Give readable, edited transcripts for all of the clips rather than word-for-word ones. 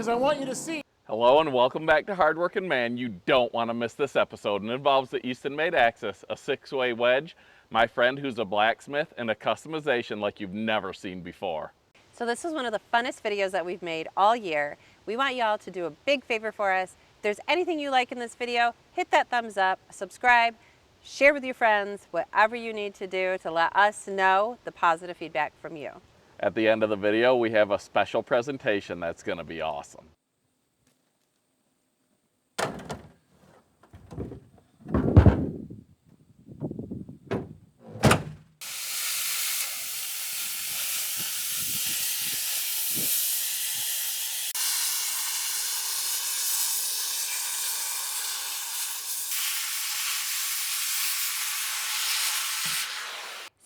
I want you to see. Hello and welcome back to Hardworking Man. You don't want to miss this episode, and it involves the Eastonmade Axis, a 6-way wedge, my friend who's a blacksmith, and a customization like you've never seen before. So this is one of the funnest videos that we've made all year. We want y'all to do a big favor for us. If there's anything you like in this video, hit that thumbs up, subscribe, share with your friends, whatever you need to do to let us know the positive feedback from you. At the end of the video, we have a special presentation that's going to be awesome.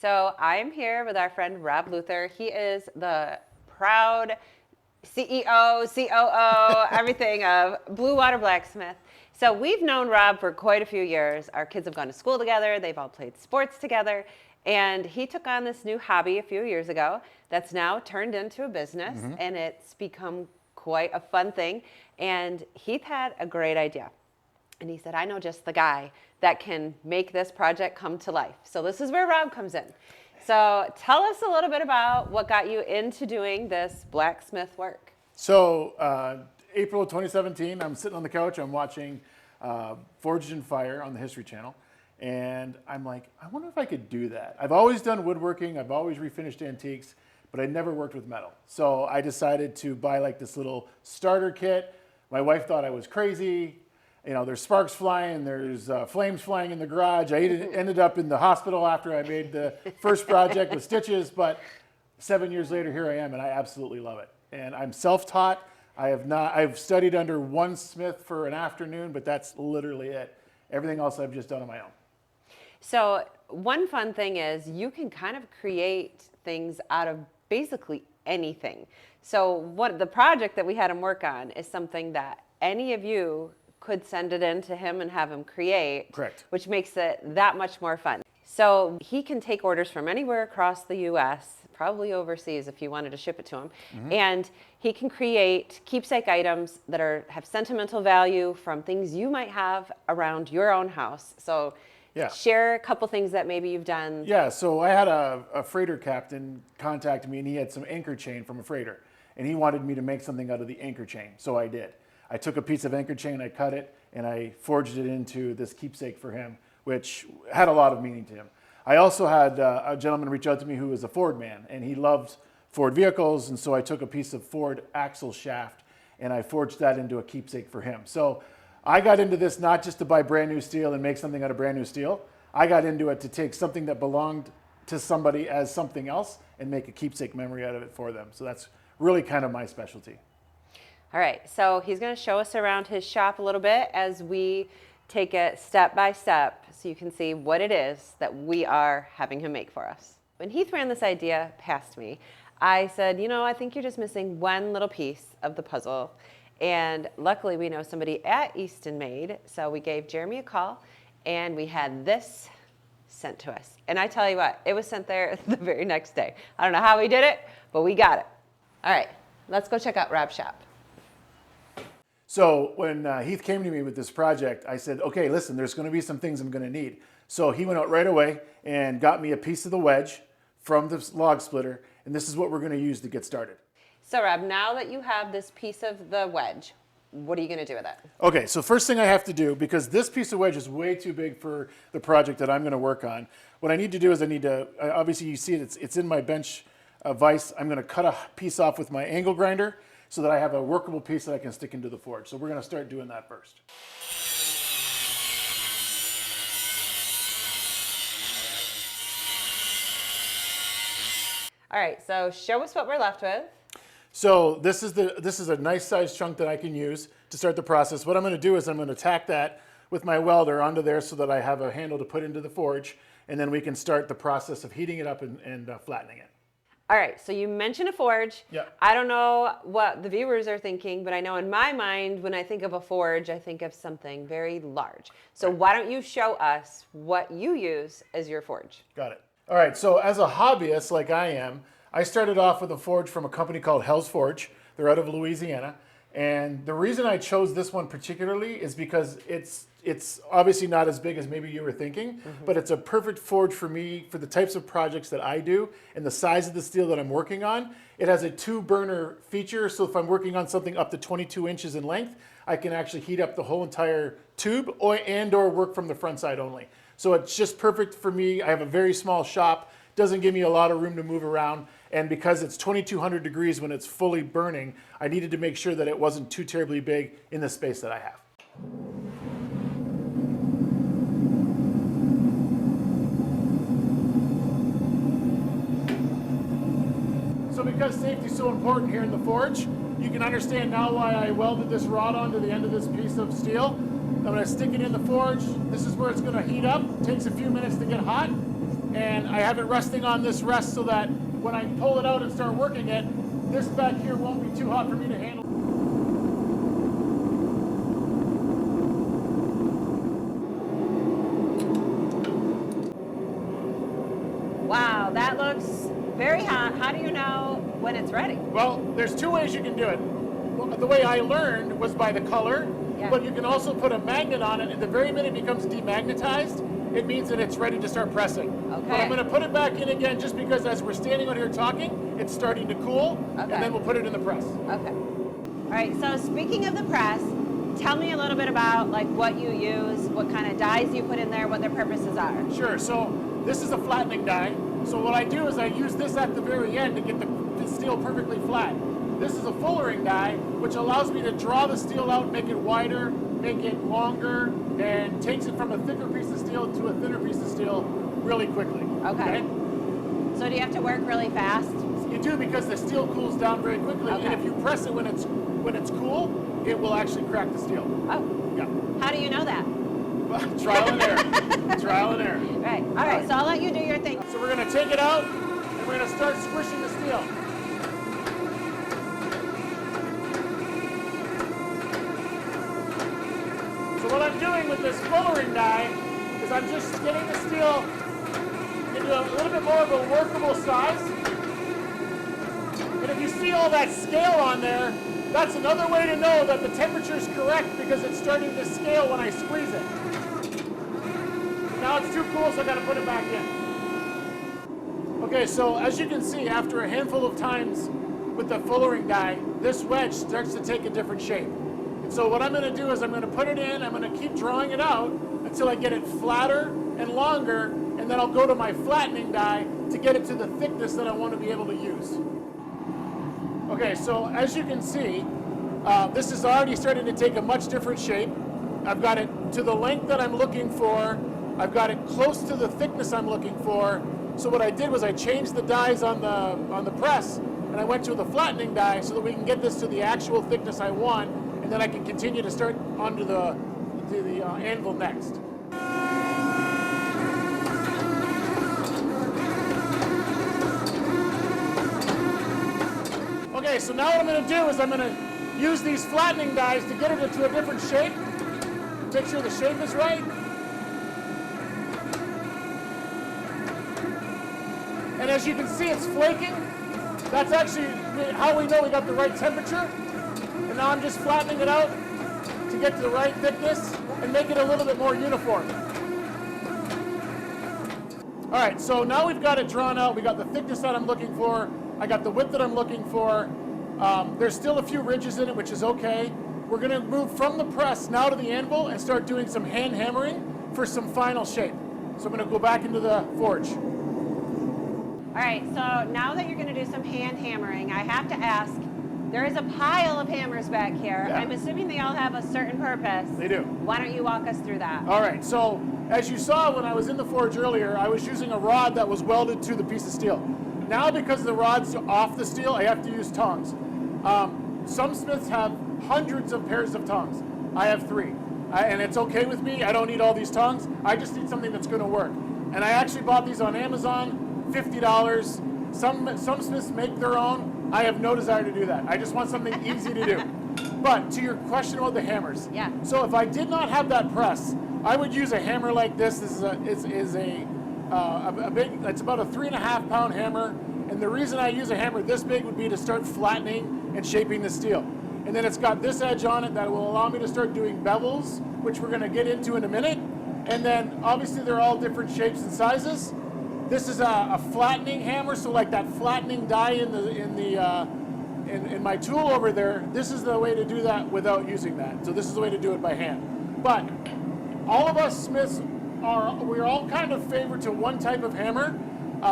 So I'm here with our friend Rob Luther. He is the proud CEO, COO, everything of Bluewater Blacksmith. So we've known Rob for quite a few years. Our kids have gone to school together. They've all played sports together. And he took on this new hobby a few years ago that's now turned into a business, and it's become quite a fun thing. And Heath had a great idea. And he said, I know just the guy that can make this project come to life. So this is where Rob comes in. So tell us a little bit about what got you into doing this blacksmith work. So April of 2017, I'm sitting on the couch, I'm watching Forged in Fire on the History Channel. And I'm like, I wonder if I could do that. I've always done woodworking, I've always refinished antiques, but I never worked with metal. So I decided to buy like this little starter kit. My wife thought I was crazy. You know, there's sparks flying, there's flames flying in the garage. I ended up in the hospital after I made the first project with stitches, but 7 years later, here I am, and I absolutely love it. And I'm self-taught. I've studied under one smith for an afternoon, but that's literally it. Everything else I've just done on my own. So one fun thing is you can kind of create things out of basically anything. So what the project that we had him work on is something that any of you could send it in to him and have him create. Correct. Which makes it that much more fun. So he can take orders from anywhere across the US, probably overseas if you wanted to ship it to him. And he can create keepsake items that have sentimental value from things you might have around your own house. So share a couple things that maybe you've done. Yeah, so I had a freighter captain contact me, and he had some anchor chain from a freighter. And he wanted me to make something out of the anchor chain, so I did. I took a piece of anchor chain, I cut it, and I forged it into this keepsake for him, which had a lot of meaning to him. I also had a gentleman reach out to me who was a Ford man, and he loved Ford vehicles, and so I took a piece of Ford axle shaft, and I forged that into a keepsake for him. So I got into this not just to buy brand new steel and make something out of brand new steel. I got into it to take something that belonged to somebody as something else and make a keepsake memory out of it for them. So that's really kind of my specialty. All right, so he's going to show us around his shop a little bit as we take it step by step so you can see what it is that we are having him make for us. When Heath ran this idea past me, I said, you know, I think you're just missing one little piece of the puzzle. And luckily we know somebody at Eastonmade, so we gave Jeremy a call and we had this sent to us. And I tell you what, it was sent there the very next day. I don't know how we did it, but we got it. All right, let's go check out Rob's shop. So when Heath came to me with this project, I said, okay, listen, there's going to be some things I'm going to need. So he went out right away and got me a piece of the wedge from the log splitter, and this is what we're going to use to get started. So Rob, now that you have this piece of the wedge, what are you going to do with it? Okay, so first thing I have to do, because this piece of wedge is way too big for the project that I'm going to work on, what I need to do is obviously you see it's in my bench vise. I'm going to cut a piece off with my angle grinder, so that I have a workable piece that I can stick into the forge. So we're going to start doing that first. All right, so show us what we're left with. So this is a nice sized chunk that I can use to start the process. What I'm going to do is I'm going to tack that with my welder onto there so that I have a handle to put into the forge, and then we can start the process of heating it up and flattening it. All right, so you mentioned a forge. Yeah. I don't know what the viewers are thinking, but I know in my mind, when I think of a forge, I think of something very large. So why don't you show us what you use as your forge? Got it. All right, so as a hobbyist like I am, I started off with a forge from a company called Hell's Forge. They're out of Louisiana. And the reason I chose this one particularly is because it's obviously not as big as maybe you were thinking, but it's a perfect forge for me for the types of projects that I do and the size of the steel that I'm working on. It has a 2-burner feature, so if I'm working on something up to 22 inches in length, I can actually heat up the whole entire tube or work from the front side only. So it's just perfect for me. I have a very small shop, doesn't give me a lot of room to move around, and because it's 2200 degrees when it's fully burning, I needed to make sure that it wasn't too terribly big in the space that I have. So because safety is so important here in the forge, you can understand now why I welded this rod onto the end of this piece of steel. I'm going to stick it in the forge. This is where it's going to heat up. It takes a few minutes to get hot. And I have it resting on this rest so that when I pull it out and start working it, this back here won't be too hot for me to handle. Wow, that looks very hot. How do you know when it's ready? Well, there's 2 ways you can do it. Well, the way I learned was by the color, but you can also put a magnet on it, and the very minute it becomes demagnetized, it means that it's ready to start pressing. Okay. But I'm going to put it back in again just because as we're standing out here talking, it's starting to cool, and then we'll put it in the press. Okay. All right, so speaking of the press, tell me a little bit about like what you use, what kind of dies you put in there, what their purposes are. Sure, so this is a flattening die. So what I do is I use this at the very end to get the steel perfectly flat. This is a fullering die, which allows me to draw the steel out, make it wider, make it longer, and takes it from a thicker piece of steel to a thinner piece of steel really quickly. Okay. So do you have to work really fast? You do, because the steel cools down very quickly, and if you press it when it's cool, it will actually crack the steel. Oh. Yeah. How do you know that? Trial and error. Trial and error. Right. All right. So I'll let you do your thing. So we're going to take it out, and we're going to start squishing the steel. So what I'm doing with this fullering die is I'm just getting the steel into a little bit more of a workable size. And if you see all that scale on there, that's another way to know that the temperature is correct because it's starting to scale when I squeeze it. Now it's too cool, so I got to put it back in. Okay, so as you can see, after a handful of times with the fullering die, this wedge starts to take a different shape. And so what I'm going to do is I'm going to put it in, I'm going to keep drawing it out until I get it flatter and longer, and then I'll go to my flattening die to get it to the thickness that I want to be able to use. Okay, so as you can see, this is already starting to take a much different shape. I've got it to the length that I'm looking for. I've got it close to the thickness I'm looking for. So what I did was I changed the dies on the press, and I went to the flattening die so that we can get this to the actual thickness I want, and then I can continue to start onto the anvil next. Okay, so now what I'm going to do is I'm going to use these flattening dies to get it into a different shape. Make sure the shape is right. And as you can see, it's flaking. That's actually how we know we got the right temperature. And now I'm just flattening it out to get to the right thickness and make it a little bit more uniform. All right, so now we've got it drawn out. We got the thickness that I'm looking for. I got the width that I'm looking for. There's still a few ridges in it, which is okay. We're going to move from the press now to the anvil and start doing some hand hammering for some final shape. So I'm going to go back into the forge. All right, so now that you're going to do some hand hammering, I have to ask, there is a pile of hammers back here. Yeah. I'm assuming they all have a certain purpose. They do. Why don't you walk us through that? All right, so as you saw when I was in the forge earlier, I was using a rod that was welded to the piece of steel. Now, because the rod's off the steel, I have to use tongs. Some smiths have hundreds of pairs of tongs. I have 3. And it's okay with me. I don't need all these tongs. I just need something that's going to work. And I actually bought these on Amazon, $50. Some smiths make their own. I have no desire to do that. I just want something easy to do. But to your question about the hammers. Yeah. So if I did not have that press, I would use a hammer like this. This is a big, it's about a 3.5 pound hammer. And the reason I use a hammer this big would be to start flattening and shaping the steel. And then it's got this edge on it that will allow me to start doing bevels, which we're gonna get into in a minute. And then obviously they're all different shapes and sizes. This is a flattening hammer, so like that flattening die in my tool over there, this is the way to do that without using that. So this is the way to do it by hand. But all of us smiths we're all kind of favored to one type of hammer.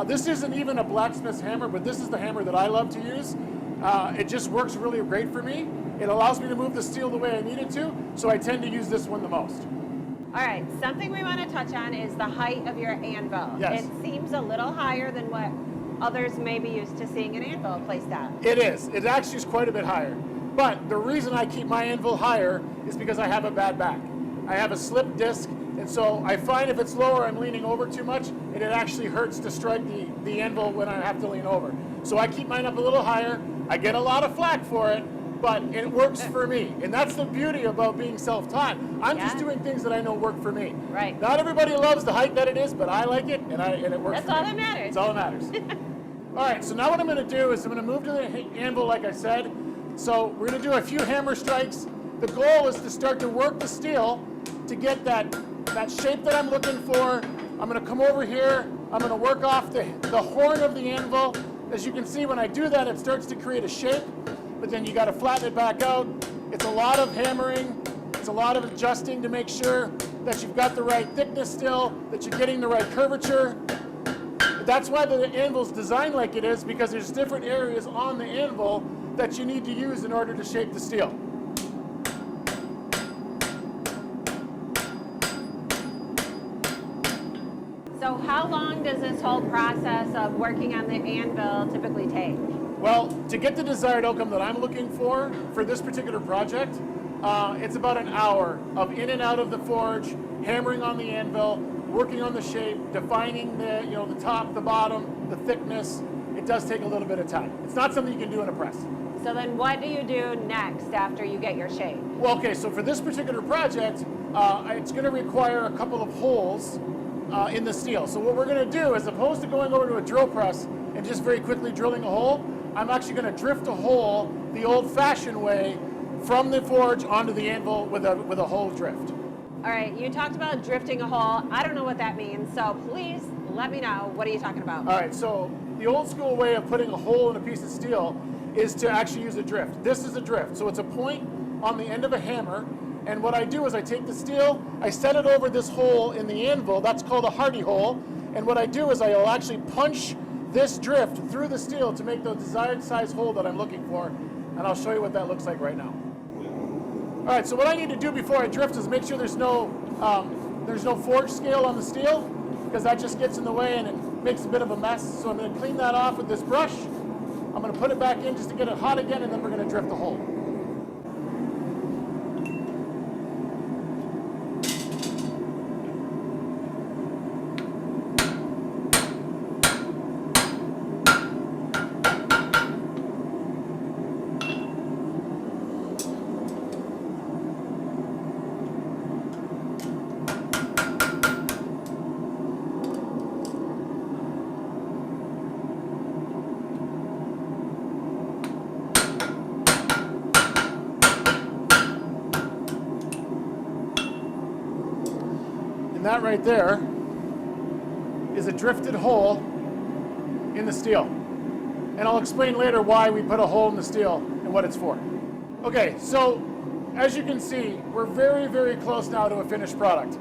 This isn't even a blacksmith's hammer, but this is the hammer that I love to use. It just works really great for me. It allows me to move the steel the way I need it to, so I tend to use this one the most. All right, something we want to touch on is the height of your anvil. Yes. It seems a little higher than what others may be used to seeing an anvil placed at. It is. It actually is quite a bit higher. But the reason I keep my anvil higher is because I have a bad back. I have a slip disc, and so I find if it's lower, I'm leaning over too much, and it actually hurts to strike the anvil when I have to lean over. So I keep mine up a little higher. I get a lot of flack for it, but it works for me. And that's the beauty about being self-taught. I'm just doing things that I know work for me. Right. Not everybody loves the height that it is, but I like it, and it works That's for all me. that matters. That's all that matters. All right, so now what I'm gonna do is I'm gonna move to the anvil like I said. So we're gonna do a few hammer strikes. The goal is to start to work the steel to get that shape that I'm looking for. I'm gonna come over here, I'm gonna work off the horn of the anvil. As you can see, when I do that, it starts to create a shape, but then you gotta flatten it back out. It's a lot of hammering, it's a lot of adjusting to make sure that you've got the right thickness still, that you're getting the right curvature. That's why the anvil's designed like it is, because there's different areas on the anvil that you need to use in order to shape the steel. So how long does this whole process of working on the anvil typically take? Well, to get the desired outcome that I'm looking for this particular project, it's about an hour of in and out of the forge, hammering on the anvil, working on the shape, defining the top, the bottom, the thickness. It does take a little bit of time. It's not something you can do in a press. So then what do you do next after you get your shape? Well, okay, so for this particular project, it's going to require a couple of holes in the steel. So what we're going to do, as opposed to going over to a drill press and just very quickly drilling a hole, I'm actually going to drift a hole the old-fashioned way from the forge onto the anvil with a hole drift. All right, you talked about drifting a hole. I don't know what that means, so please let me know. What are you talking about? All right, so the old school way of putting a hole in a piece of steel is to actually use a drift. This is a drift, so it's a point on the end of a hammer, and what I do is I take the steel, I set it over this hole in the anvil, that's called a hardy hole, and what I do is I will actually punch this drift through the steel to make the desired size hole that I'm looking for, and I'll show you what that looks like right now. All right, so what I need to do before I drift is make sure there's no forge scale on the steel, because that just gets in the way and it makes a bit of a mess. So I'm going to clean that off with this brush. I'm going to put it back in just to get it hot again, and then we're going to drift the hole. And that right there is a drifted hole in the steel. And I'll explain later why we put a hole in the steel and what it's for. Okay, so as you can see, we're very, very close now to a finished product.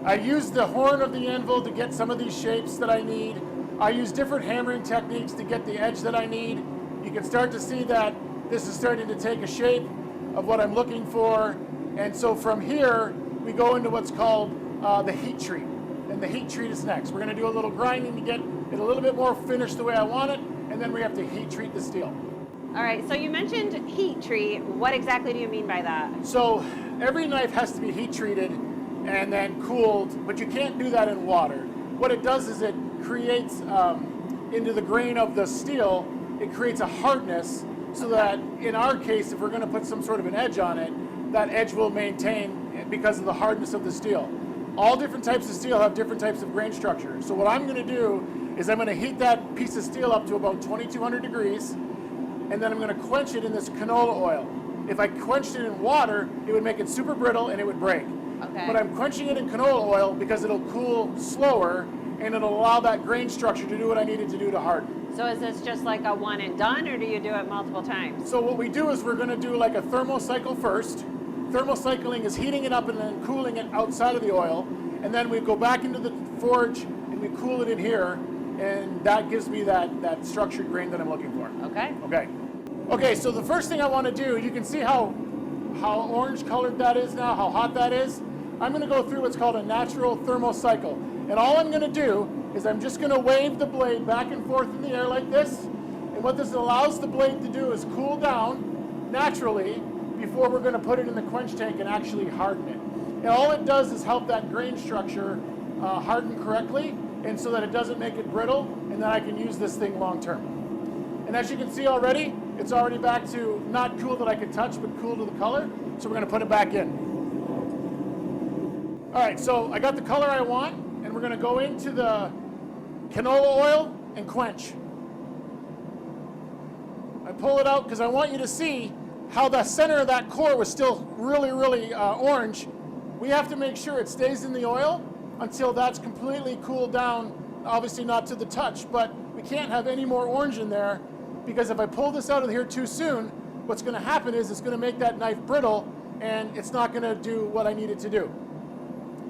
I used the horn of the anvil to get some of these shapes that I need. I use different hammering techniques to get the edge that I need. You can start to see that this is starting to take a shape of what I'm looking for. And so from here, we go into what's called the heat treat. And the heat treat is next. We're going to do a little grinding to get it a little bit more finished the way I want it, and then we have to heat treat the steel. All right, so you mentioned heat treat. What exactly do you mean by that? So every knife has to be heat treated and then cooled, but you can't do that in water. What it does is it creates, into the grain of the steel, it creates a hardness so that in our case, if we're going to put some sort of an edge on it, that edge will maintain because of the hardness of the steel. All different types of steel have different types of grain structure. So what I'm going to do is I'm going to heat that piece of steel up to about 2200 degrees, and then I'm going to quench it in this canola oil. If I quenched it in water, it would make it super brittle and it would break. Okay. But I'm quenching it in canola oil because it'll cool slower and it'll allow that grain structure to do what I need it to do to harden. So is this just like a one and done, or do you do it multiple times? So what we do is we're going to do like a thermocycle first. Thermocycling is heating it up and then cooling it outside of the oil. And then we go back into the forge and we cool it in here. And that gives me that structured grain that I'm looking for. Okay. Okay, so the first thing I want to do, you can see how orange colored that is now, how hot that is. I'm going to go through what's called a natural thermocycle. And all I'm going to do is I'm just going to wave the blade back and forth in the air like this. And what this allows the blade to do is cool down naturally before we're going to put it in the quench tank and actually harden it. And all it does is help that grain structure harden correctly, and so that it doesn't make it brittle, and then I can use this thing long term. And as you can see already, it's already back to not cool that I could touch, but cool to the color. So we're going to put it back in. All right, so I got the color I want, and we're going to go into the canola oil and quench. I pull it out because I want you to see how the center of that core was still really, really orange. We have to make sure it stays in the oil until that's completely cooled down, obviously not to the touch, but we can't have any more orange in there, because if I pull this out of here too soon, what's going to happen is it's going to make that knife brittle and it's not going to do what I need it to do.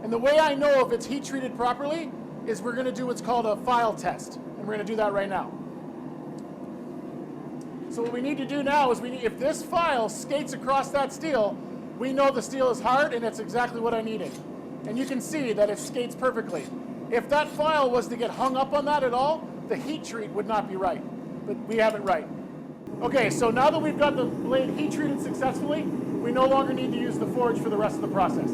And the way I know if it's heat treated properly is we're going to do what's called a file test, and we're going to do that right now. So what we need to do now is if this file skates across that steel, we know the steel is hard and it's exactly what I needed. And you can see that it skates perfectly. If that file was to get hung up on that at all, the heat treat would not be right. But we have it right. Okay, so now that we've got the blade heat treated successfully, we no longer need to use the forge for the rest of the process.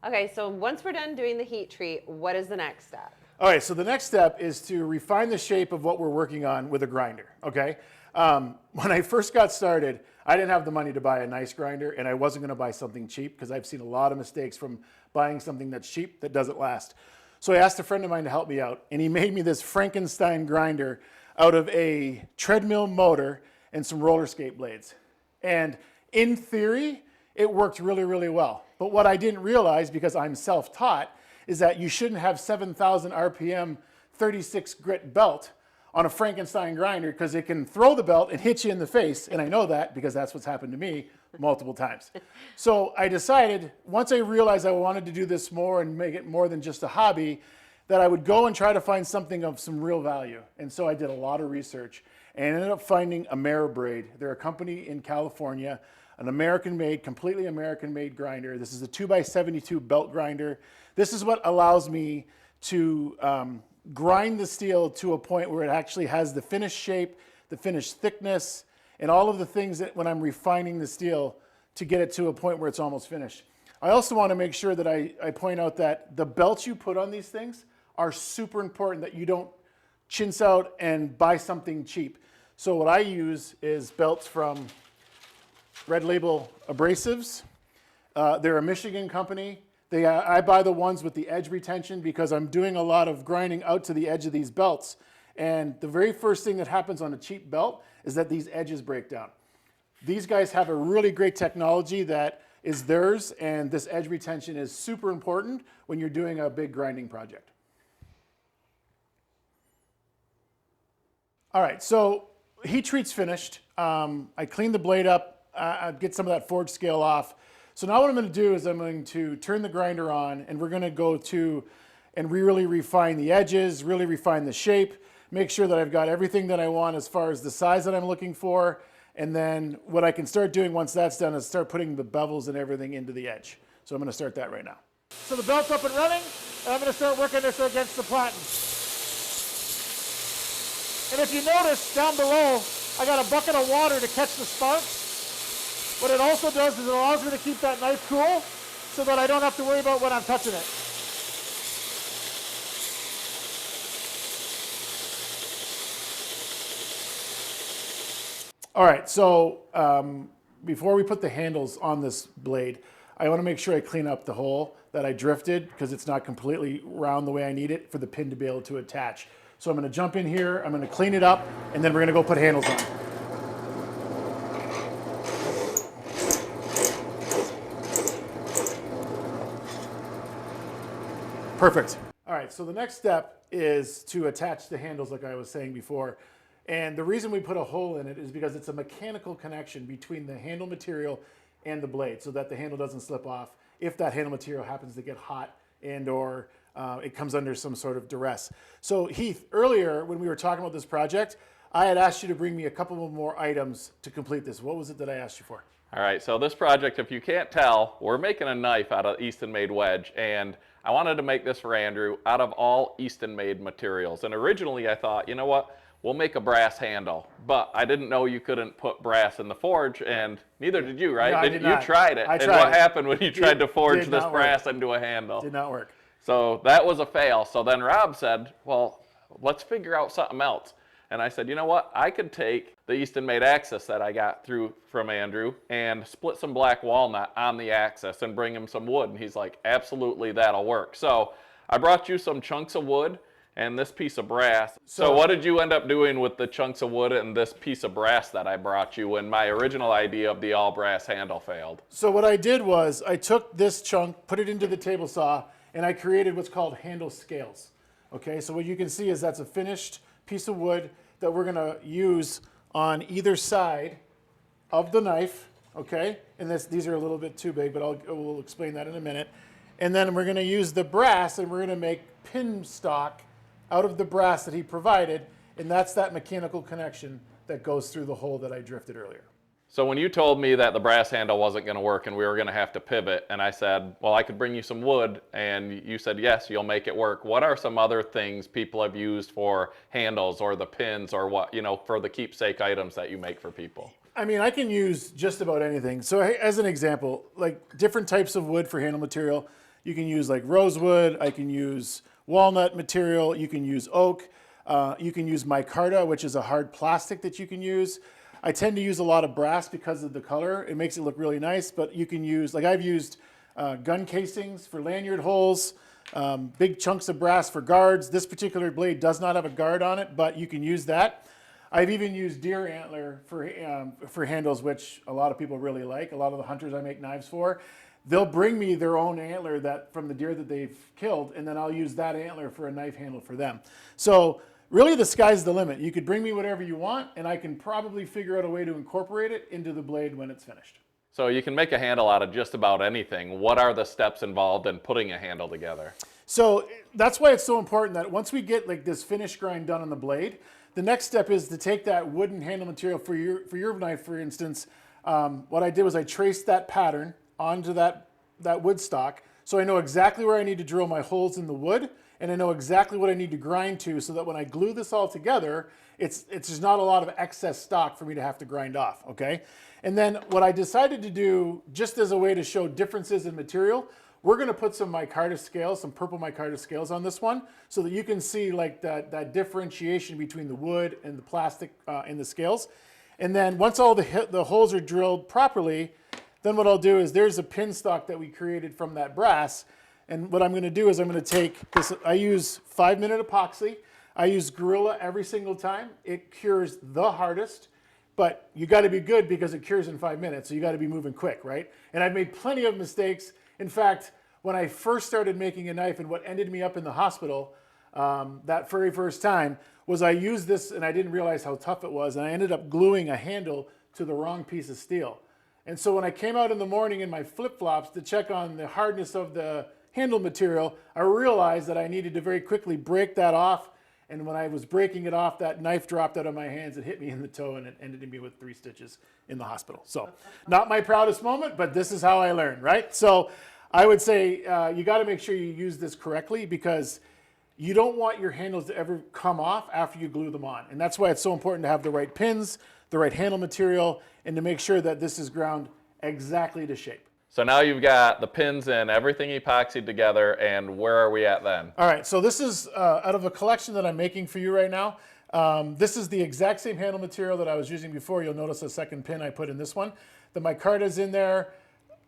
Okay, so once we're done doing the heat treat, what is the next step? All right, so the next step is to refine the shape of what we're working on with a grinder, okay? When I first got started, I didn't have the money to buy a nice grinder, and I wasn't gonna buy something cheap because I've seen a lot of mistakes from buying something that's cheap that doesn't last. So I asked a friend of mine to help me out, and he made me this Frankenstein grinder out of a treadmill motor and some roller skate blades. And in theory, it worked really, really well. But what I didn't realize, because I'm self-taught, is that you shouldn't have 7,000 RPM 36 grit belt on a Frankenstein grinder, because it can throw the belt and hit you in the face. And I know that because that's what's happened to me multiple times. So I decided, once I realized I wanted to do this more and make it more than just a hobby, that I would go and try to find something of some real value. And so I did a lot of research and ended up finding Ameribraid. They're a company in California, an American-made, completely American-made grinder. This is a 2x72 belt grinder. This is what allows me to grind the steel to a point where it actually has the finished shape, the finished thickness, and all of the things that when I'm refining the steel to get it to a point where it's almost finished. I also want to make sure that I point out that the belts you put on these things are super important, that you don't chintz out and buy something cheap. So what I use is belts from Red Label Abrasives. They're a Michigan company. I buy the ones with the edge retention because I'm doing a lot of grinding out to the edge of these belts. And the very first thing that happens on a cheap belt is that these edges break down. These guys have a really great technology that is theirs, and this edge retention is super important when you're doing a big grinding project. All right, so heat treat's finished. I cleaned the blade up, get some of that forge scale off. So now what I'm going to do is I'm going to turn the grinder on, and we're going to go to and really refine the edges, really refine the shape, make sure that I've got everything that I want as far as the size that I'm looking for. And then what I can start doing once that's done is start putting the bevels and everything into the edge. So I'm going to start that right now. So the belt's up and running, and I'm going to start working this against the platen. And if you notice down below, I got a bucket of water to catch the sparks. What it also does is it allows me to keep that knife cool so that I don't have to worry about when I'm touching it. All right, so before we put the handles on this blade, I want to make sure I clean up the hole that I drifted because it's not completely round the way I need it for the pin to be able to attach. So I'm going to jump in here, I'm going to clean it up, and then we're going to go put handles on. Perfect. All right, so the next step is to attach the handles like I was saying before. And the reason we put a hole in it is because it's a mechanical connection between the handle material and the blade so that the handle doesn't slip off if that handle material happens to get hot and or it comes under some sort of duress. So Heath, earlier when we were talking about this project, I had asked you to bring me a couple of more items to complete this. What was it that I asked you for? All right, so this project, if you can't tell, we're making a knife out of Eastonmade Wedge, and I wanted to make this for Andrew out of all Eastonmade materials. And originally I thought, you know what, we'll make a brass handle, but I didn't know you couldn't put brass in the forge, and neither did you, right? No, I did You not. tried it. I And tried what it. happened when you tried to forge Did this not brass work. into a handle? Did not work. So that was a fail. So then Rob said, well, let's figure out something else. And I said, you know what? I could take the Eastonmade Axis that I got through from Andrew and split some black walnut on the axis and bring him some wood. And he's like, absolutely, that'll work. So I brought you some chunks of wood and this piece of brass. So what did you end up doing with the chunks of wood and this piece of brass that I brought you when my original idea of the all brass handle failed? So what I did was I took this chunk, put it into the table saw, and I created what's called handle scales. Okay, so what you can see is that's a finished piece of wood that we're gonna use on either side of the knife, okay? And these are a little bit too big, but we'll explain that in a minute. And then we're gonna use the brass and we're gonna make pin stock out of the brass that he provided, and that's that mechanical connection that goes through the hole that I drifted earlier. So when you told me that the brass handle wasn't going to work and we were going to have to pivot, and I said, well, I could bring you some wood, and you said, yes, you'll make it work. What are some other things people have used for handles or the pins or what, you know, for the keepsake items that you make for people? I mean, I can use just about anything. So as an example, like different types of wood for handle material, you can use like rosewood, I can use walnut material, you can use oak, you can use micarta, which is a hard plastic that you can use. I tend to use a lot of brass because of the color. It makes it look really nice, but you can use, like I've used gun casings for lanyard holes, big chunks of brass for guards. This particular blade does not have a guard on it, but you can use that. I've even used deer antler for handles, which a lot of people really like. A lot of the hunters I make knives for, they'll bring me their own antler from the deer that they've killed, and then I'll use that antler for a knife handle for them. So really the sky's the limit. You could bring me whatever you want, and I can probably figure out a way to incorporate it into the blade when it's finished. So you can make a handle out of just about anything. What are the steps involved in putting a handle together? So that's why it's so important that once we get like this finish grind done on the blade, the next step is to take that wooden handle material for your knife, for instance. What I did was I traced that pattern onto that wood stock, so I know exactly where I need to drill my holes in the wood, and I know exactly what I need to grind to, so that when I glue this all together, it's just not a lot of excess stock for me to have to grind off, okay? And then what I decided to do, just as a way to show differences in material, we're gonna put some micarta scales, some purple micarta scales on this one, so that you can see like that differentiation between the wood and the plastic in the scales. And then once all the holes are drilled properly, then what I'll do is there's a pin stock that we created from that brass. And what I'm going to do is I'm going to take this, I use 5-minute epoxy. I use Gorilla every single time. It cures the hardest, but you got to be good because it cures in 5 minutes. So you got to be moving quick, right? And I've made plenty of mistakes. In fact, when I first started making a knife and what ended me up in the hospital that very first time was I used this and I didn't realize how tough it was. And I ended up gluing a handle to the wrong piece of steel. And so when I came out in the morning in my flip-flops to check on the hardness of the handle material, I realized that I needed to very quickly break that off. And when I was breaking it off, that knife dropped out of my hands and hit me in the toe, and it ended me with 3 stitches in the hospital. So not my proudest moment, but this is how I learned, right? So I would say you got to make sure you use this correctly, because you don't want your handles to ever come off after you glue them on. And that's why it's so important to have the right pins, the right handle material, and to make sure that this is ground exactly to shape. So now you've got the pins and everything epoxied together, and where are we at then? All right, so this is out of a collection that I'm making for you right now. This is the exact same handle material that I was using before. You'll notice a second pin I put in this one. The micarta's in there,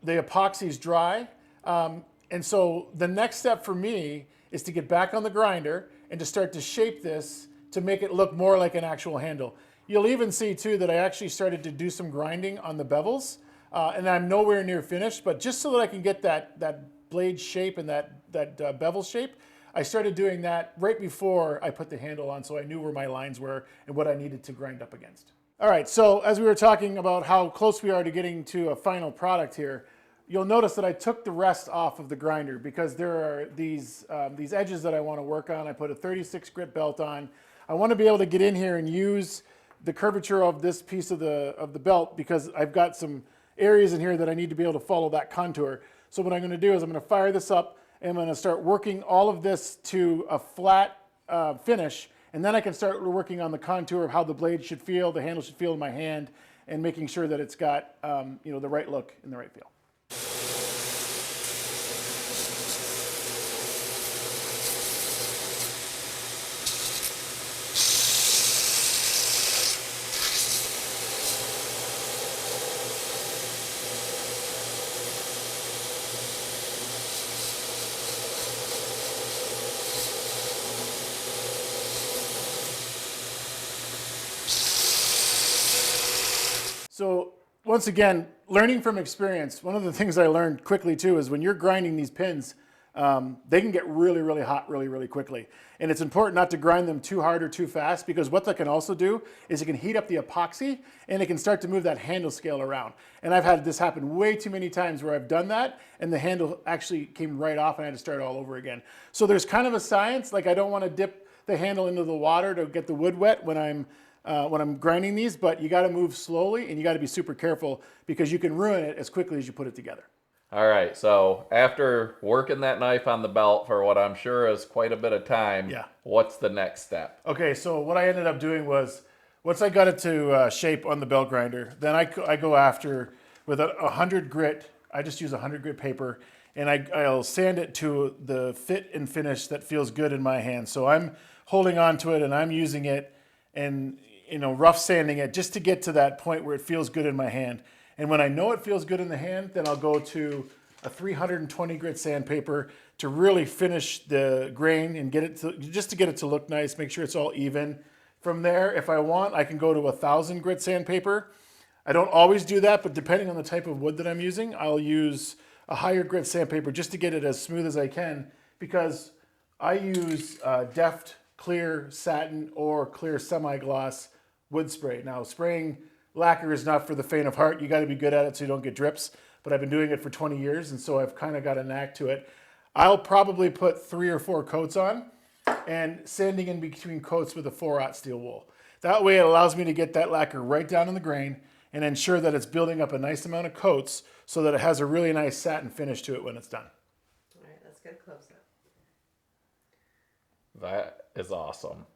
the epoxy's dry. And so the next step for me is to get back on the grinder and to start to shape this to make it look more like an actual handle. You'll even see too that I actually started to do some grinding on the bevels, and I'm nowhere near finished, but just so that I can get that blade shape and that bevel shape, I started doing that right before I put the handle on, so I knew where my lines were and what I needed to grind up against. All right, so as we were talking about how close we are to getting to a final product here, you'll notice that I took the rest off of the grinder because there are these edges that I want to work on. I put a 36 grit belt on. I want to be able to get in here and use the curvature of this piece of the belt because I've got some areas in here that I need to be able to follow that contour. So what I'm going to do is I'm going to fire this up and I'm going to start working all of this to a flat finish, and then I can start working on the contour of how the blade should feel, the handle should feel in my hand, and making sure that it's got the right look and the right feel. So once again, learning from experience, one of the things I learned quickly too is when you're grinding these pins, they can get really, really hot really, really quickly. And it's important not to grind them too hard or too fast because what that can also do is it can heat up the epoxy and it can start to move that handle scale around. And I've had this happen way too many times where I've done that and the handle actually came right off and I had to start all over again. So there's kind of a science, like I don't want to dip the handle into the water to get the wood wet when I'm grinding these, but you got to move slowly and you got to be super careful because you can ruin it as quickly as you put it together. All right, so after working that knife on the belt for what I'm sure is quite a bit of time, Yeah. What's the next step? Okay, so what I ended up doing was, once I got it to shape on the belt grinder, then I go after with a 100 grit, I just use 100 grit paper, and I'll sand it to the fit and finish that feels good in my hand. So I'm holding on to it and I'm using it and rough sanding it just to get to that point where it feels good in my hand. And when I know it feels good in the hand, then I'll go to a 320 grit sandpaper to really finish the grain and get it to look nice, make sure it's all even. From there, if I want, I can go to 1,000 grit sandpaper. I don't always do that, but depending on the type of wood that I'm using, I'll use a higher grit sandpaper just to get it as smooth as I can because I use Deft clear satin or clear semi-gloss wood spray. Now, spraying lacquer is not for the faint of heart. You got to be good at it so you don't get drips, but I've been doing it for 20 years and so I've kind of got a knack to it. I'll probably put 3 or 4 coats on and sanding in between coats with a 4/0 steel wool. That way it allows me to get that lacquer right down in the grain and ensure that it's building up a nice amount of coats so that it has a really nice satin finish to it when it's done. All right, let's get a close up. That is awesome.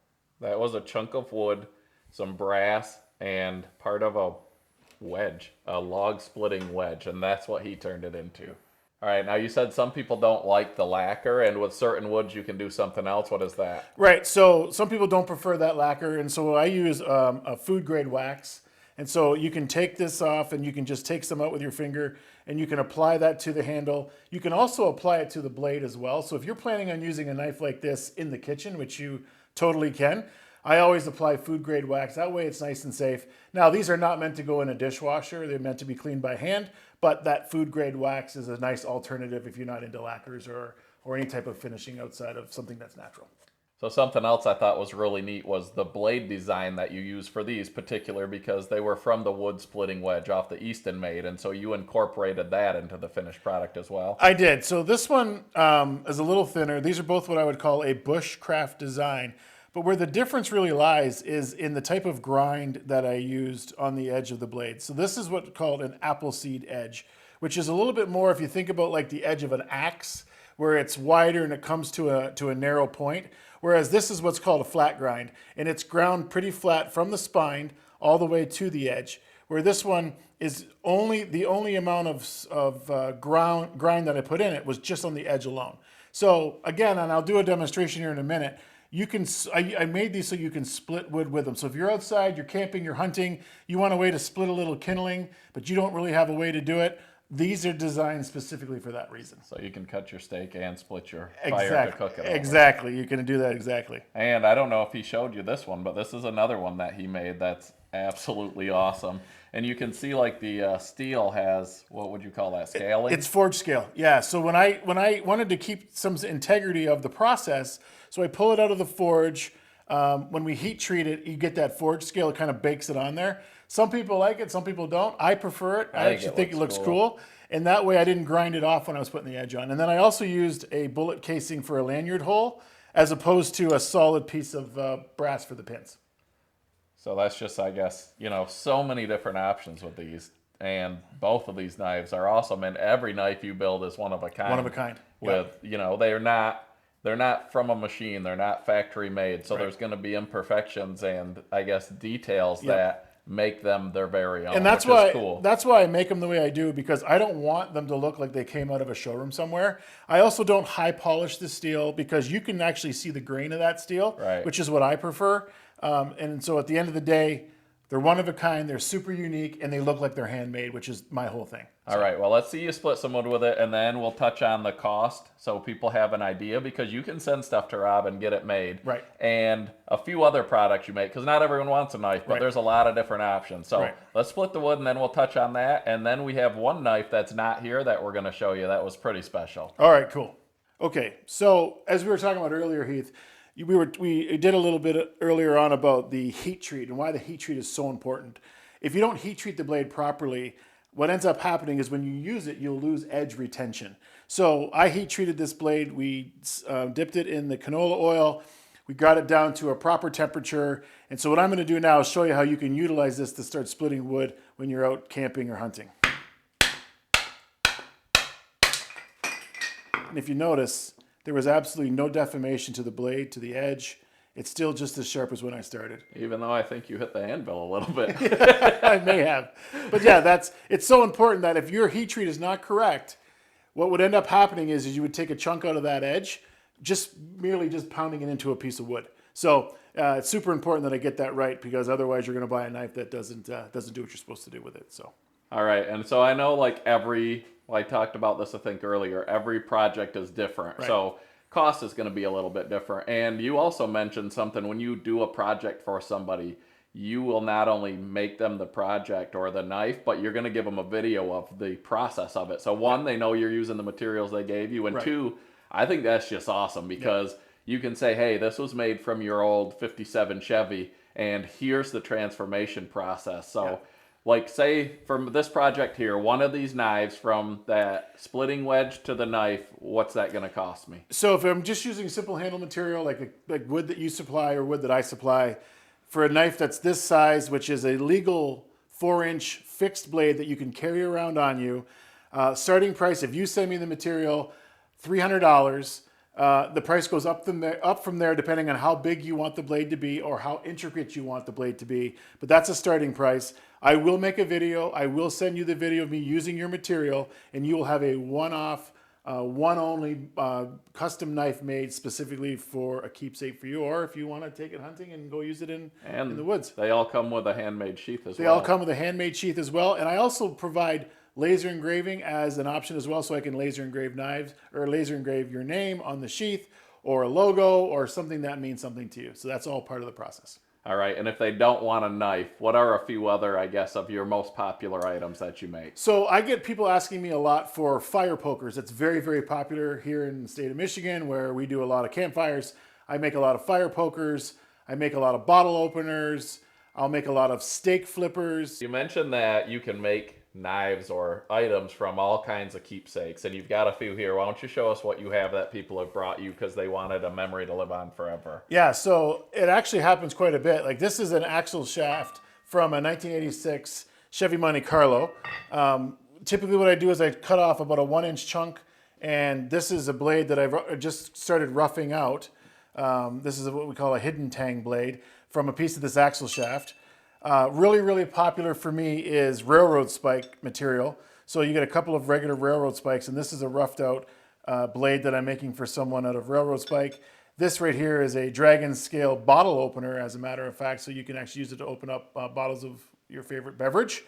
That was a chunk of wood, some brass, and part of a wedge, a log splitting wedge, and that's what he turned it into. All right, now you said some people don't like the lacquer, and with certain woods you can do something else. What is that? Right, so some people don't prefer that lacquer, and so I use a food grade wax. And so you can take this off and you can just take some out with your finger and you can apply that to the handle. You can also apply it to the blade as well. So if you're planning on using a knife like this in the kitchen, which you totally can, I always apply food grade wax. That way it's nice and safe. Now these are not meant to go in a dishwasher. They're meant to be cleaned by hand, but that food grade wax is a nice alternative if you're not into lacquers or any type of finishing outside of something that's natural. So something else I thought was really neat was the blade design that you use for these particular because they were from the wood splitting wedge off the Eastonmade, and so you incorporated that into the finished product as well. I did. So this one is a little thinner. These are both what I would call a bushcraft design, but where the difference really lies is in the type of grind that I used on the edge of the blade. So this is what's called an appleseed edge, which is a little bit more, if you think about like the edge of an axe, where it's wider and it comes to a narrow point. Whereas this is what's called a flat grind, and it's ground pretty flat from the spine all the way to the edge. Where this one is the only amount of grind that I put in it was just on the edge alone. So again, and I'll do a demonstration here in a minute. I made these so you can split wood with them. So if you're outside, you're camping, you're hunting, you want a way to split a little kindling, but you don't really have a way to do it. These are designed specifically for that reason. So you can cut your steak and split your fire to cook it over. Exactly. You can do that exactly. And I don't know if he showed you this one, but this is another one that he made that's absolutely awesome. And you can see like the steel has, what would you call that, scaling? It's forge scale. Yeah. So when I wanted to keep some integrity of the process, so I pull it out of the forge. When we heat treat it, you get that forge scale. It kind of bakes it on there. Some people like it, some people don't. I prefer it. I actually think it looks cool. And that way I didn't grind it off when I was putting the edge on. And then I also used a bullet casing for a lanyard hole as opposed to a solid piece of brass for the pins. So that's just, I guess, you know, so many different options with these. And both of these knives are awesome. And every knife you build is one of a kind. One of a kind. With, you know, they're not from a machine. They're not factory made. So there's going to be imperfections and, I guess, details that make them their very own. And that's which why is cool. That's why I make them the way I do, because I don't want them to look like they came out of a showroom somewhere. I also don't high polish the steel because you can actually see the grain of that steel, which is what I prefer. And so at the end of the day, they're one of a kind, they're super unique, and they look like they're handmade, which is my whole thing. All right, well, let's see you split some wood with it, and then we'll touch on the cost so people have an idea, because you can send stuff to Rob and get it made. Right. And a few other products you make, because not everyone wants a knife, but there's a lot of different options. So let's split the wood, and then we'll touch on that. And then we have one knife that's not here that we're going to show you that was pretty special. All right, cool. Okay, so as we were talking about earlier, Heath, we did a little bit earlier on about the heat treat and why the heat treat is so important. If you don't heat treat the blade properly, what ends up happening is when you use it, you'll lose edge retention. So I heat treated this blade. We dipped it in the canola oil. We got it down to a proper temperature. And so what I'm going to do now is show you how you can utilize this to start splitting wood when you're out camping or hunting. And if you notice, there was absolutely no deformation to the blade, to the edge. It's still just as sharp as when I started. Even though I think you hit the anvil a little bit. I may have. But yeah, it's so important that if your heat treat is not correct, what would end up happening is you would take a chunk out of that edge, merely pounding it into a piece of wood. So it's super important that I get that right, because otherwise you're going to buy a knife that doesn't do what you're supposed to do with it. So. All right, and so I know I talked about this, I think, earlier. Every project is different. Right. So cost is going to be a little bit different. And you also mentioned something, when you do a project for somebody, you will not only make them the project or the knife, but you're going to give them a video of the process of it. So one, they know you're using the materials they gave you. And two, I think that's just awesome, because you can say, hey, this was made from your old 57 Chevy, and here's the transformation process. So like, say, for this project here, one of these knives, from that splitting wedge to the knife, what's that going to cost me? So if I'm just using simple handle material, like wood that you supply or wood that I supply, for a knife that's this size, which is a legal 4-inch fixed blade that you can carry around on you, starting price, if you send me the material, $300. The price goes up from there depending on how big you want the blade to be or how intricate you want the blade to be. But that's a starting price. I will make a video. I will send you the video of me using your material, and you will have a one-off, one-only custom knife made specifically for a keepsake for you, or if you want to take it hunting and go use it in the woods. They all come with a handmade sheath as well. They all come with a handmade sheath as well. And I also provide laser engraving as an option as well, so I can laser engrave knives or laser engrave your name on the sheath or a logo or something that means something to you. So that's all part of the process. All right, and if they don't want a knife, what are a few other, I guess, of your most popular items that you make? So I get people asking me a lot for fire pokers. It's very, very popular here in the state of Michigan, where we do a lot of campfires. I make a lot of fire pokers. I make a lot of bottle openers. I'll make a lot of steak flippers. You mentioned that you can make knives or items from all kinds of keepsakes, and you've got a few here. Why don't you show us what you have that people have brought you because they wanted a memory to live on forever? Yeah, so it actually happens quite a bit. Like, this is an axle shaft from a 1986 Chevy Monte Carlo. Typically what I do is I cut off about a 1-inch chunk, and this is a blade that I've just started roughing out. This is what we call a hidden tang blade from a piece of this axle shaft. Really, really popular for me is railroad spike material. So you get a couple of regular railroad spikes, and this is a roughed out blade that I'm making for someone out of railroad spike. This right here is a dragon scale bottle opener, as a matter of fact, so you can actually use it to open up bottles of your favorite beverage.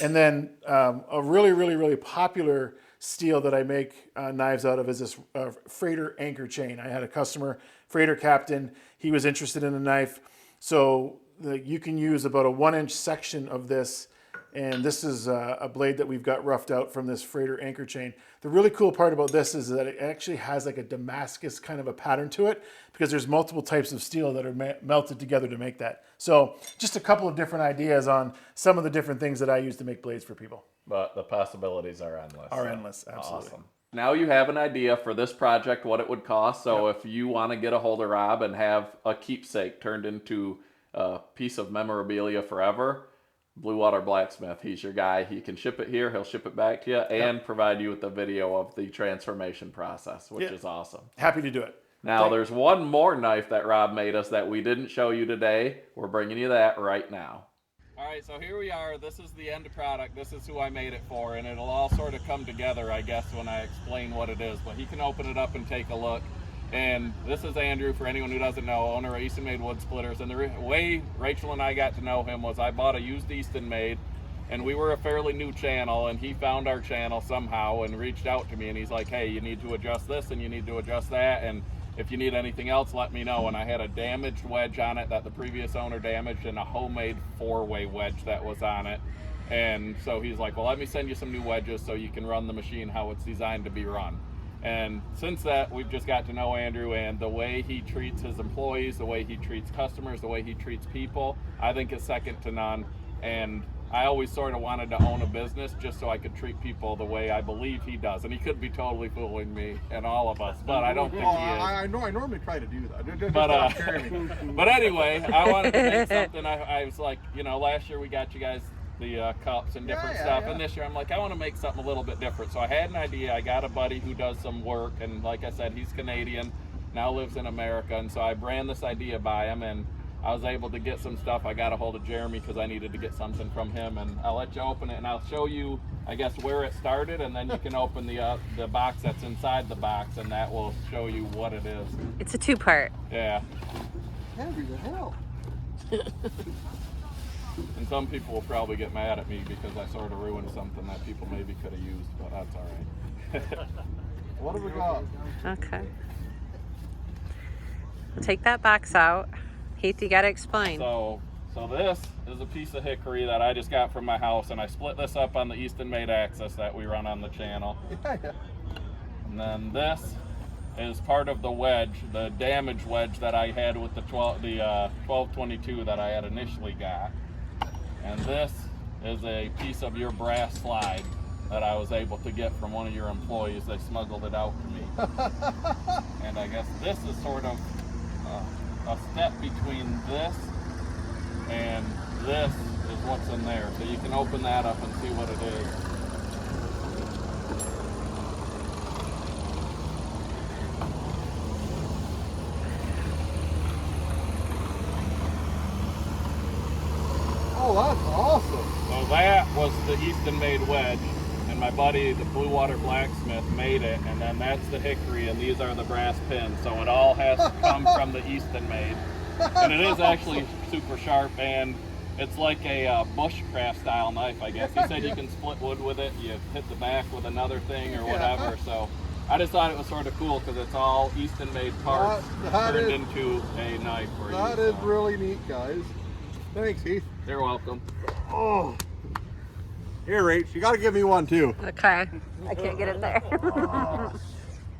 And then a really, really, really popular steel that I make knives out of is this freighter anchor chain. I had a customer, freighter captain, he was interested in a knife. So you can use about a 1-inch section of this, and this is a blade that we've got roughed out from this freighter anchor chain. The really cool part about this is that it actually has like a Damascus kind of a pattern to it, because there's multiple types of steel that are melted together to make that. So just a couple of different ideas on some of the different things that I use to make blades for people. But the possibilities are endless. Endless, absolutely. Awesome. Now you have an idea for this project, what it would cost. So if you want to get a hold of Rob and have a keepsake turned into a piece of memorabilia forever, Bluewater Blacksmith, he's your guy. He can ship it here, he'll ship it back to you, and provide you with a video of the transformation process, which is awesome. Happy to do it. Now there's one more knife that Rob made us that we didn't show you today. We're bringing you that right now. All right, so here we are. This is the end product. This is who I made it for, and it'll all sort of come together, I guess, when I explain what it is. But he can open it up and take a look. And this is Andrew, for anyone who doesn't know, owner of Eastonmade Wood Splitters. And the way Rachel and I got to know him was I bought a used Eastonmade, and we were a fairly new channel, and he found our channel somehow and reached out to me, and he's like, hey, you need to adjust this and you need to adjust that, and if you need anything else, let me know. And I had a damaged wedge on it that the previous owner damaged, and a homemade 4-way wedge that was on it. And so he's like, well, let me send you some new wedges so you can run the machine how it's designed to be run. And since that, we've just got to know Andrew, and the way he treats his employees, the way he treats customers, the way he treats people, I think is second to none. And I always sort of wanted to own a business just so I could treat people the way I believe he does. And he could be totally fooling me and all of us, but I don't think he is. I normally try to do that. But anyway, I wanted to make something. I was like, you know, last year we got you guys the cups and different stuff, and this year I'm like, I want to make something a little bit different. So I had an idea. I got a buddy who does some work, and like I said, he's Canadian, now lives in America, and so I ran this idea by him, and I was able to get some stuff. I got a hold of Jeremy because I needed to get something from him, and I'll let you open it, and I'll show you, I guess, where it started, and then you can open the box that's inside the box, and that will show you what it is. It's a 2-part. Yeah. Heavy the hell. And some people will probably get mad at me because I sort of ruined something that people maybe could have used, but that's all right. What have we got? Okay. Take that box out. Heath, you gotta explain. So this is a piece of hickory that I just got from my house, and I split this up on the Eastonmade Axis that we run on the channel. Yeah. And then this is part of the wedge, the damaged wedge that I had with the 1222 that I had initially got. And this is a piece of your brass slide that I was able to get from one of your employees. They smuggled it out to me. And I guess this is sort of a step between this and this is what's in there. So you can open that up and see what it is. Oh, that's awesome. So that was the Eastonmade wedge, and my buddy, the Bluewater Blacksmith, made it, and then that's the hickory, and these are the brass pins. So it all has to come from the Eastonmade. And it is actually super sharp, and it's like a bushcraft style knife, I guess. He said you can split wood with it, you hit the back with another thing or whatever. So I just thought it was sort of cool because it's all Eastonmade parts turned into a knife for you. That is really neat, guys. Thanks, Heath. You're welcome. Oh. Here, Rach, you got to give me one too. Okay. I can't get it there.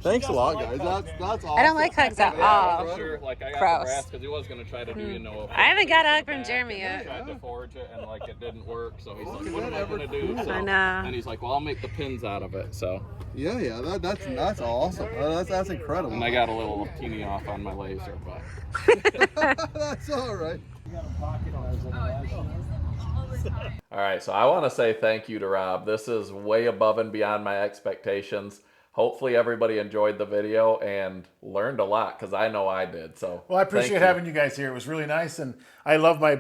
Thanks a lot, guys. That's awesome. I don't like hugs at all. Sure, like I got Gross. the brass because he was going to try to do, you know, I haven't got a hug from back, Jeremy and yet. Tried to forge it, and like it didn't work. So he's like, Look at "What am that, I going to do?" cool. So, I know. and he's like, "Well, I'll make the pins out of it." So, Yeah, that's awesome. That's incredible. and I got a little teeny off on my laser, but. That's all right. All right, so I want to say thank you to Rob. This is way above and beyond my expectations. Hopefully everybody enjoyed the video and learned a lot, because I know I did. So Well, I appreciate having you guys here. It was really nice, and I love my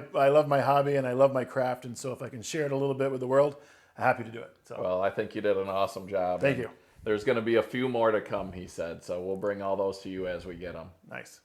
hobby and I love my craft, and so if I can share it a little bit with the world, I'm happy to do it. So Well, I think you did an awesome job. Thank you. There's going to be a few more to come, he said, so we'll bring all those to you as we get them. Nice.